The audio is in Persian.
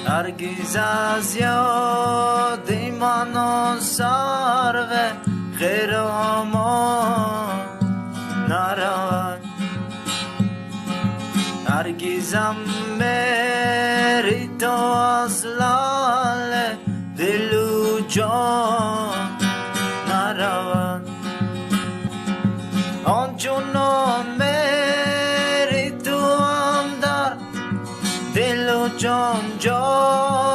هرگز از یاد من و سرو خیرامان نرود هرگزم بری تو از لال دل و جان نرود آنچنان بری تو هم در دل و جان جان